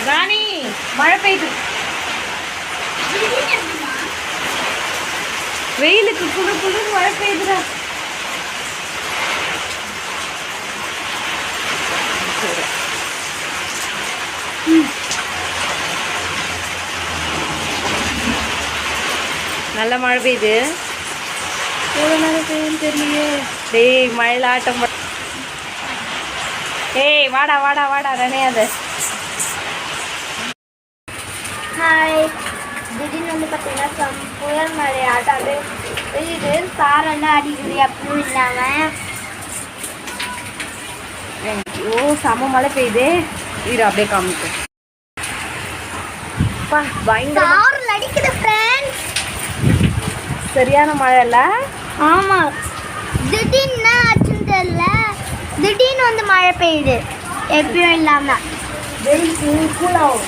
ராணி மழை பெய்யுது. வெயிலுக்கு குழு குழு மழை பெய்யுதுடா. நல்ல மழை பெய்யுது. எவ்வளோ மழை பெய்யுன்னு தெரியலையே. டேய் மழையில் ஆட்டம். ஏய் வாடா வாடா வாடா ரனையாது. ஹாய், திடீர்னு வந்து பார்த்தீங்கன்னா புயல் மழை ஆட்டாது பெய்யுது. சாரெல்லாம் அடிக்குது எப்பவும் இல்லாமல். ஐயோ செம மழை பெய்யுது. இரு அப்படியே காமிக்கும். பயங்கர சாரல் அடிக்குது ஃப்ரெண்ட்ஸ். சரியான மழை இல்லை? ஆமாம், திடீர்னு ஆச்சுன்னு தெரியல. திடீர்னு வந்து மழை பெய்யுது எப்பயும் இல்லாமல். வெயில் கூலாகும்.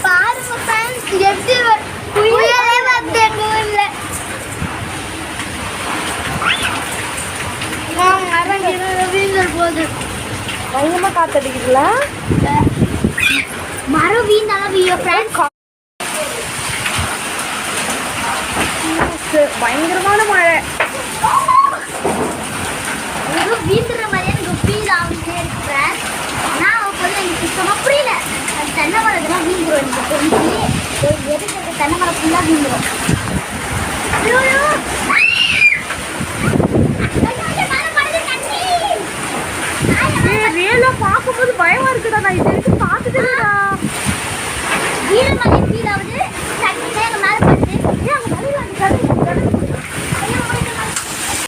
பாருங்க ஃப்ரெண்ட்ஸ், எப்படி புயலே வந்து எங்கள் ஊரில். மரம் வீழ்ந்துற போகுது. பயங்கரமாக காத்தடிக்குதுல. மரம் வீழ்ந்தாலும் வீழும் ஃப்ரெண்ட்ஸ். பயங்கரமான மழை. ஏதோ வீழ்ந்துற மாதிரியே எனக்கு ஃபீல் ஆகிட்டே இருக்கு ஃப்ரெண்ட்ஸ். ஆனால் அப்போ எனக்கு சுத்தமாக புரியல. அது தென்னை மரத்துலாம் வீழ்ந்துடும். எனக்கு தெரிஞ்சு எதுக்கு தென்னை மரம் ஃபுல்லாக வீழ்ந்துடும். ரியலா பார்க்கும்போது பயமா இருக்குடா. நான் இது வரைக்கும் பார்த்துட்டேன்டா. வீடு மாதிரி ஃபீல் ஆகுது.